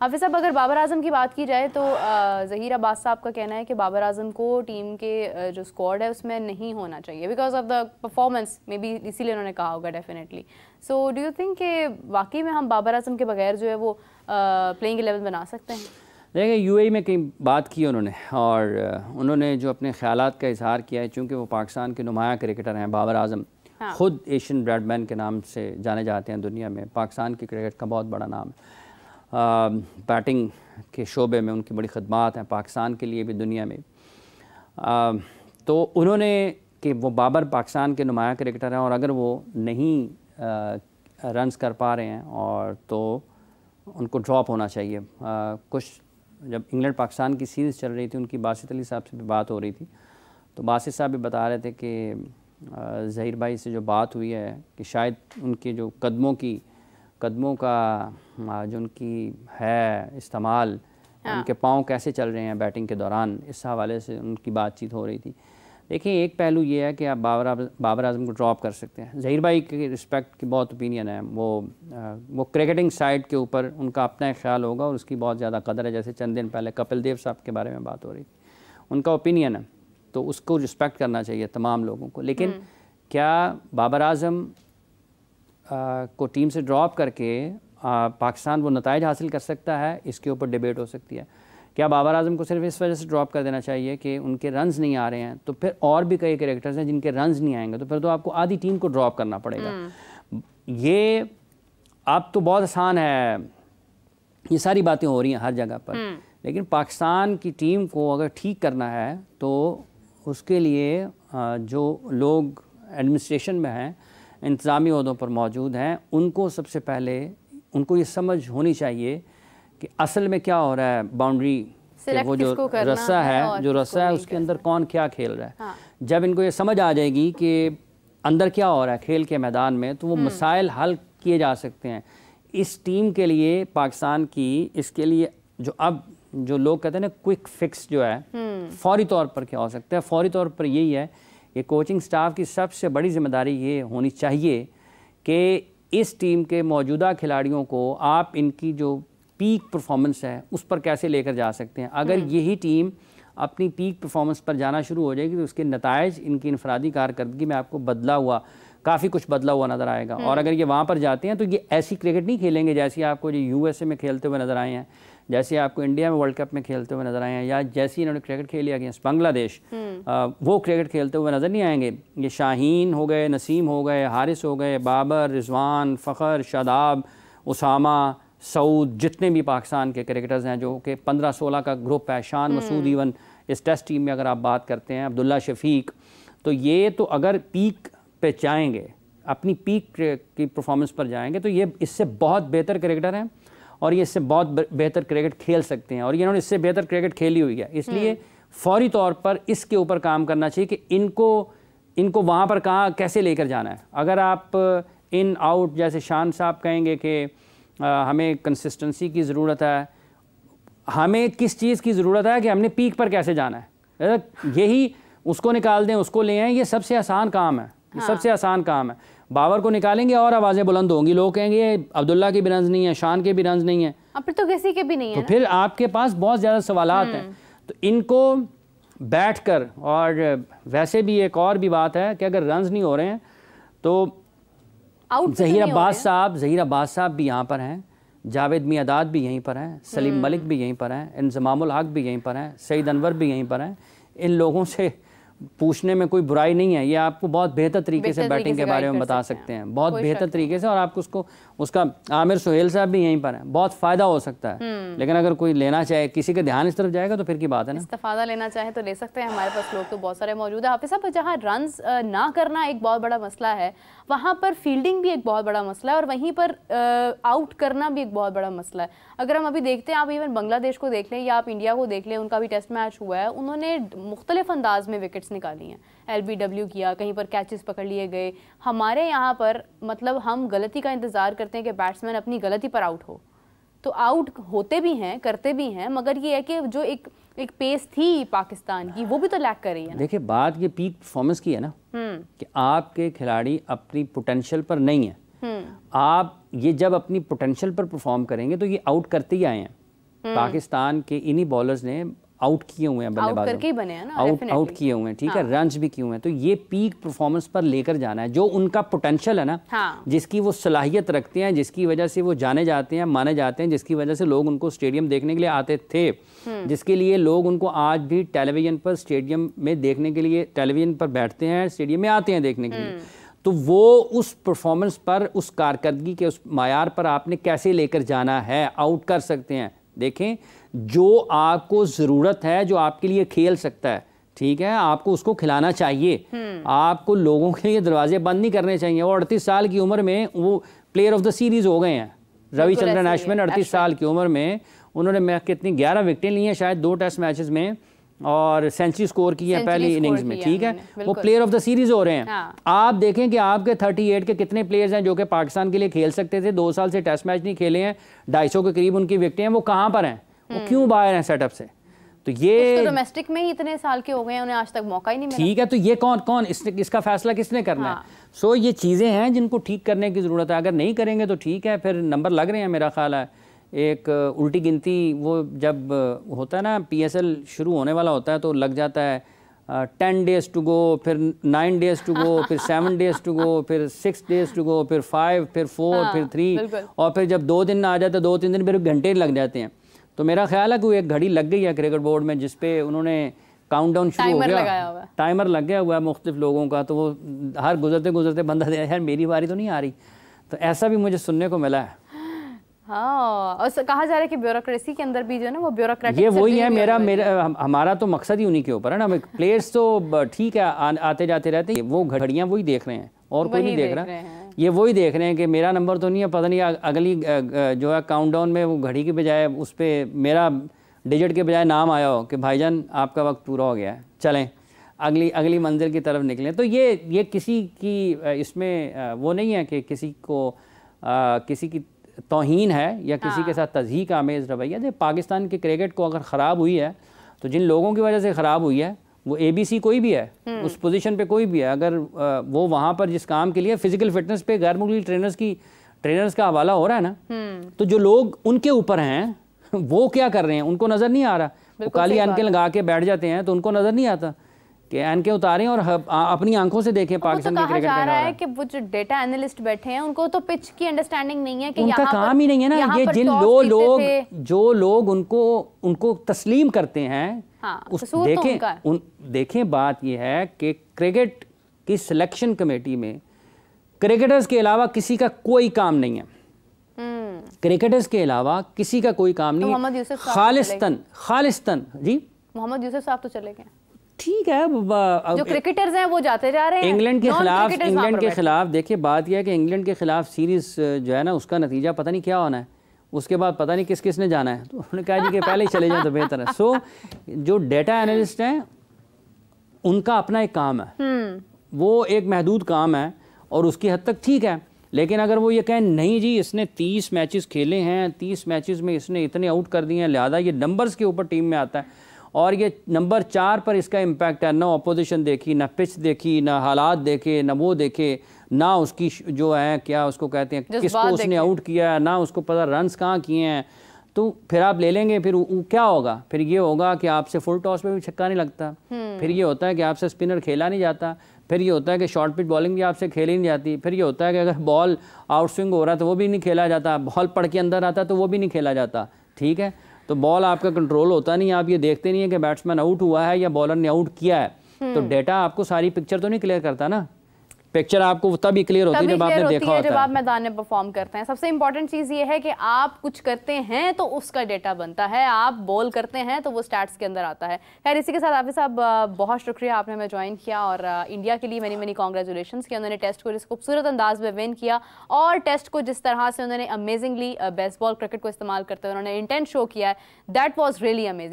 हाफिज़ साहब, अगर बाबर आजम की बात की जाए तो ज़हीर अब्बास साहब का कहना है कि बाबर आजम को टीम के जो स्क्वाड है उसमें नहीं होना चाहिए because of the performance, may be इसीलिए उन्होंने कहा होगा definitely. So do you think कि वाकई में हम बाबर आजम के बगैर जो है वो प्लेइंग 11 बना सकते हैं? देखिए, यूएई में कई बात की उन्होंने, और उन्होंने जो अपने ख्यालात का इजहार किया है, चूँकि वो पाकिस्तान के नुमाया क्रिकेटर हैं बाबर आजम, हाँ। ख़ुद एशियन ब्रैडमैन के नाम से जाने जाते हैं दुनिया में, पाकिस्तान की क्रिकेट का बहुत बड़ा नाम है। बैटिंग के शोबे में उनकी बड़ी खदमात हैं पाकिस्तान के लिए भी, दुनिया में। तो उन्होंने कि वो बाबर पाकिस्तान के नुमाया क्रिकेटर हैं, और अगर वो नहीं रन्स कर पा रहे हैं और तो उनको ड्रॉप होना चाहिए। कुछ जब इंग्लैंड पाकिस्तान की सीरीज़ चल रही थी, उनकी बासित अली साहब से भी बात हो रही थी, तो बासित साहब भी बता रहे थे कि ज़हीर भाई से जो बात हुई है कि शायद उनके जो कदमों का जो उनकी है इस्तेमाल, उनके पाँव कैसे चल रहे हैं बैटिंग के दौरान, इस हवाले से उनकी बातचीत हो रही थी। देखिए, एक पहलू ये है कि आप बाबर आजम को ड्रॉप कर सकते हैं। ज़हीर भाई की रिस्पेक्ट की बहुत ओपिनियन है, वो क्रिकेटिंग साइड के ऊपर उनका अपना एक ख्याल होगा और उसकी बहुत ज़्यादा कदर है। जैसे चंद दिन पहले कपिल देव साहब के बारे में बात हो रही थी, उनका ओपिनियन है, तो उसको रिस्पेक्ट करना चाहिए तमाम लोगों को। लेकिन क्या बाबर आजम को टीम से ड्रॉप करके पाकिस्तान वो नताइज हासिल कर सकता है, इसके ऊपर डिबेट हो सकती है। क्या बाबर आजम को सिर्फ इस वजह से ड्रॉप कर देना चाहिए कि उनके रन्स नहीं आ रहे हैं? तो फिर और भी कई क्रिकेटर्स हैं जिनके रन्स नहीं आएंगे, तो फिर तो आपको आधी टीम को ड्रॉप करना पड़ेगा। ये अब तो बहुत आसान है, ये सारी बातें हो रही हैं हर जगह पर, लेकिन पाकिस्तान की टीम को अगर ठीक करना है तो उसके लिए जो लोग एडमिनिस्ट्रेशन में हैं, इंतज़ामी ओहदों पर मौजूद हैं, उनको सबसे पहले उनको ये समझ होनी चाहिए कि असल में क्या हो रहा है। बाउंड्री वो जो रस्सा है, जो रस्सा है उसके अंदर कौन क्या खेल रहा है। हाँ। जब इनको ये समझ आ जाएगी कि अंदर क्या हो रहा है खेल के मैदान में, तो वो मसाइल हल किए जा सकते हैं। इस टीम के लिए पाकिस्तान की, इसके लिए जो लोग कहते हैं ना क्विक फिक्स जो है, फौरी तौर पर क्या हो सकता है, फौरी तौर पर यही है कि कोचिंग स्टाफ की सबसे बड़ी जिम्मेदारी ये होनी चाहिए कि इस टीम के मौजूदा खिलाड़ियों को आप इनकी जो पीक परफॉर्मेंस है उस पर कैसे लेकर जा सकते हैं। अगर यही टीम अपनी पीक परफॉर्मेंस पर जाना शुरू हो जाएगी तो उसके नताइज इनकी इनफरादी कारकर्दगी में आपको काफ़ी कुछ बदला हुआ नज़र आएगा। और अगर ये वहाँ पर जाते हैं तो ये ऐसी क्रिकेट नहीं खेलेंगे जैसी आपको जो यूएसए में खेलते हुए नज़र आए हैं, जैसे आपको इंडिया में वर्ल्ड कप में खेलते हुए नज़र आए हैं, या जैसी इन्होंने क्रिकेट खेली अगेंस्ट बांग्लादेश, वो क्रिकेट खेलते हुए नज़र नहीं आएंगे। ये शाहीन हो गए, नसीम हो गए, हारिस हो गए, बाबर, रिजवान, फ़खर, शादाब, उसामा, सऊद, जितने भी पाकिस्तान के क्रिकेटर्स हैं जो कि 15-16 का ग्रुप है, शान मसूद, इवन इस टेस्ट टीम में अगर आप बात करते हैं, अब्दुल्ला शफीक, तो ये तो अगर पीक पे जाएंगे, अपनी पीक की परफॉर्मेंस पर जाएंगे, तो ये इससे बहुत बेहतर क्रिकेटर हैं और ये इससे बहुत बेहतर क्रिकेट खेल सकते हैं, और ये इन्होंने इससे बेहतर क्रिकेट खेली हुई है। इसलिए फौरी तौर पर इसके ऊपर काम करना चाहिए कि इनको वहाँ पर कहाँ कैसे लेकर जाना है। अगर आप इन आउट, जैसे शान साहब कहेंगे कि हमें कंसिस्टेंसी की ज़रूरत है, हमें किस चीज़ की ज़रूरत है कि हमने पीक पर कैसे जाना है, यही उसको निकाल दें, उसको ले आएँ, ये सबसे आसान काम है। हाँ। सबसे आसान काम है। बाबर को निकालेंगे और आवाज़ें बुलंद होंगी, लोग कहेंगे अब्दुल्ला के भी रन्स नहीं है, शान के भी रन्स नहीं है, फिर तो किसी के भी नहीं है, तो फिर आपके पास बहुत ज़्यादा सवालात हैं। तो इनको बैठकर, और वैसे भी एक और भी बात है कि अगर रन्स नहीं हो रहे हैं तो ज़हीर अब्बास साहब भी यहाँ पर हैं, जावेद मियादाद भी यहीं पर हैं, सलीम मलिक भी यहीं पर हैं, इंज़मामुल हक भी यहीं पर हैं, सईद अनवर भी यहीं पर हैं। इन लोगों से पूछने में कोई बुराई नहीं है, ये आपको बहुत बेहतर तरीके से बैटिंग के बारे में बता सकते हैं, बहुत बेहतर तरीके से, और आपको उसका आमिर सुहेल साहब भी यहीं पर हैं, बहुत फ़ायदा हो सकता है। लेकिन अगर कोई लेना चाहे, किसी का ध्यान इस तरफ जाएगा तो फिर की बात है ना, इस्तेफादा लेना चाहे तो ले सकते हैं। हमारे पास लोग तो बहुत सारे मौजूद है। हाफिज़ साहब, जहाँ रन्स ना करना एक बहुत बड़ा मसला है, वहाँ पर फील्डिंग भी एक बहुत बड़ा मसला है, और वहीं पर आउट करना भी एक बहुत बड़ा मसला है। अगर हम अभी देखते हैं, आप इवन बांग्लादेश को देख लें या आप इंडिया को देख लें, उनका भी टेस्ट मैच हुआ है, उन्होंने मुख्तलिफ अंदाज में विकेट्स निकाली हैं, LBW किया, कहीं पर कैचेस पकड़ लिए गए। हमारे यहाँ पर मतलब हम गलती का इंतज़ार करते हैं कि बैट्समैन अपनी गलती पर आउट हो, तो आउट होते भी हैं, करते भी हैं, मगर ये है कि जो एक पेस थी पाकिस्तान की, वो भी तो लैक कर रही है। देखिए, बात ये पीक परफॉर्मेंस की है ना, कि आपके खिलाड़ी अपनी पोटेंशियल पर नहीं है। आप ये जब अपनी पोटेंशियल पर परफॉर्म करेंगे तो ये आउट करते ही आए हैं, पाकिस्तान के इन्हीं बॉलर्स ने आउट किए हुए हैं बल्लेबाजों, आउट करके ही बने हैं ना, आउट किए हुए हैं, ठीक है, रन्स भी किए हुए हैं। तो ये पीक परफॉर्मेंस पर लेकर जाना है, जो उनका पोटेंशियल है ना, जिसकी वो सलाहियत रखते हैं, जिसकी वजह से वो जाने जाते हैं, माने जाते हैं, जिसकी वजह से लोग उनको स्टेडियम देखने के लिए आते थे, जिसके लिए लोग उनको आज भी टेलीविजन पर स्टेडियम में देखने के लिए, टेलीविजन पर बैठते हैं, स्टेडियम में आते हैं देखने के लिए। तो वो उस परफॉर्मेंस पर, उस कारकर्दगी के उस मायार पर आपने कैसे लेकर जाना है, आउट कर सकते हैं। देखें, जो आपको ज़रूरत है, जो आपके लिए खेल सकता है, ठीक है, आपको उसको खिलाना चाहिए। आपको लोगों के लिए दरवाजे बंद नहीं करने चाहिए। और 38 साल की उम्र में वो प्लेयर ऑफ द सीरीज़ हो गए हैं। रविचंद्रन अश्विन 38 साल की उम्र में उन्होंने कितनी 11 विकेटें ली हैं शायद 2 टेस्ट मैचेस में, और सेंचुरी स्कोर की है पहली इनिंग्स में, ठीक है, वो प्लेयर ऑफ द सीरीज हो रहे हैं। आप देखें कि आपके 38 के कितने प्लेयर्स हैं जो कि पाकिस्तान के लिए खेल सकते थे, 2 साल से टेस्ट मैच नहीं खेले हैं, 250 के करीब उनकी विकेटें हैं, वो कहाँ पर हैं, वो क्यों बाहर हैं सेटअप से? तो ये डोमेस्टिक में ही इतने साल के हो गए हैं, उन्हें आज तक मौका ही नहीं मिला। ठीक है, तो ये कौन इसका फैसला किसने करना है? सो ये चीज़ें हैं जिनको ठीक करने की ज़रूरत है। अगर नहीं करेंगे तो ठीक है, फिर नंबर लग रहे हैं, मेरा ख्याल है एक उल्टी गिनती, वो जब होता है ना PSL शुरू होने वाला होता है तो लग जाता है 10 डेज टू गो, फिर 9 डेज टू गो, फिर 7 डेज टू गो, फिर 6 डेज टू गो, फिर 5, फिर 4, फिर 3, और फिर जब 2 दिन आ जाते 2-3 दिन फिर घंटे लग जाते हैं। तो मेरा ख्याल है कि वो एक घड़ी लग गई है क्रिकेट बोर्ड में, जिसपे उन्होंने काउंटडाउन शुरू हो गया, टाइमर लग गया हुआ है मुख्तलिफ लोगों का। तो वो हर गुजरते बंदा दे यार मेरी बारी तो नहीं आ रही। तो ऐसा भी मुझे सुनने को मिला है। हाँ, और कहा जा रहा है कि ब्यूरोक्रेसी के अंदर भी जो है ना वो ब्यूरोक्रेटिक, ये वही है, हमारा तो मकसद ही उन्हीं के ऊपर है ना। प्लेयर्स तो ठीक है आते जाते रहते हैं, वो घड़ियाँ वही देख रहे हैं और कोई नहीं देख रहा। ये वही देख रहे हैं कि मेरा नंबर तो नहीं है, पता नहीं अगली जो है काउंटडाउन में वो घड़ी के बजाय उस पर मेरा डिजिट के बजाय नाम आया हो कि भाईजान आपका वक्त पूरा हो गया है, चलें अगली मंजिल की तरफ निकलें। तो ये किसी की इसमें वो नहीं है कि किसी की तौहीन है या किसी के साथ तज़हीक आमेज़ रवैया। दे पाकिस्तान के क्रिकेट को अगर ख़राब हुई है तो जिन लोगों की वजह से ख़राब हुई है, वो ABC कोई भी है, उस पोजीशन पे कोई भी है, अगर वो वहाँ पर जिस काम के लिए फ़िज़िकल फिटनेस पे गैर मुल्की ट्रेनर्स का हवाला हो रहा है ना, तो जो लोग उनके ऊपर हैं वो क्या कर रहे हैं उनको नज़र नहीं आ रहा। वो काली ऐनकें लगा के बैठ जाते हैं तो उनको नज़र नहीं आता कि ऐनकें उतारें और अपनी आंखों से देखें पाकिस्तान के क्रिकेट जा रहा है कि वो जो डेटा एनालिस्ट बैठे हैं उनको तो पिच की अंडरस्टैंडिंग नहीं है कि उनका काम ही नहीं है ना। ये जिन जो लोग उनको तस्लीम करते हैं, देखें बात ये है कि क्रिकेट की सिलेक्शन कमेटी में क्रिकेटर्स के अलावा किसी का कोई काम नहीं है। क्रिकेटर्स के अलावा किसी का कोई काम नहीं है। खालिस्तान जी मोहम्मद यूसुफ साहब तो चले गए, ठीक है, जो क्रिकेटर्स हैं वो जाते जा रहे हैं इंग्लैंड के खिलाफ। देखिए बात यह है कि इंग्लैंड के खिलाफ सीरीज जो है ना, उसका नतीजा पता नहीं क्या होना है, उसके बाद पता नहीं किस ने जाना है। तो उन्होंने कहा जी कि पहले ही चले जाए तो बेहतर है। सो जो डेटा एनालिस्ट हैं उनका अपना एक काम है, वो एक महदूद काम है और उसकी हद तक ठीक है। लेकिन अगर वो ये कहें नहीं जी इसने 30 मैचेस खेले हैं, 30 मैचेस में इसने इतने आउट कर दिए हैं, लिहाजा ये नंबर्स के ऊपर टीम में आता है और ये नंबर 4 पर इसका इम्पैक्ट है, ना अपोजिशन देखी, ना पिच देखी, ना हालात देखे, ना वो देखे, ना उसकी जो है क्या उसको कहते हैं किसको उसने आउट किया है, ना उसको पता रन्स कहाँ किए हैं, तो फिर आप ले लेंगे। फिर क्या होगा? फिर ये होगा कि आपसे फुल टॉस पे भी छक्का नहीं लगता, फिर ये होता है कि आपसे स्पिनर खेला नहीं जाता, फिर ये होता है कि शॉर्ट पिच बॉलिंग भी आपसे खेली नहीं जाती, फिर ये होता है कि अगर बॉल आउट स्विंग हो रहा है तो वो भी नहीं खेला जाता, बॉल पड़ के अंदर आता तो वो भी नहीं खेला जाता, ठीक है। तो बॉल आपका कंट्रोल होता नहीं, आप ये देखते नहीं है कि बैट्समैन आउट हुआ है या बॉलर ने आउट किया है। तो डेटा आपको सारी पिक्चर तो नहीं क्लियर करता ना, पिक्चर आपको तभी क्लियर होती है जब आपने देखा होता है, जब आप मैदान में परफॉर्म करते हैं। सबसे इंपॉर्टेंट चीज़ ये है कि आप कुछ करते हैं तो उसका डेटा बनता है, आप बॉल करते हैं तो वो स्टैट्स के अंदर आता है। खैर इसी के साथ हाफिज़ साहब बहुत शुक्रिया, आपने हमें ज्वाइन किया और इंडिया के लिए मैनी कॉन्ग्रेचुलेशंस कि उन्होंने टेस्ट को जिस खूबसूरत अंदाज में विन किया और टेस्ट को जिस तरह से उन्होंने अमेजिंगली बेसबॉल क्रिकेट को इस्तेमाल करते हुए उन्होंने इंटेंट शो किया है, दैट वॉज रियली अमेजिंग।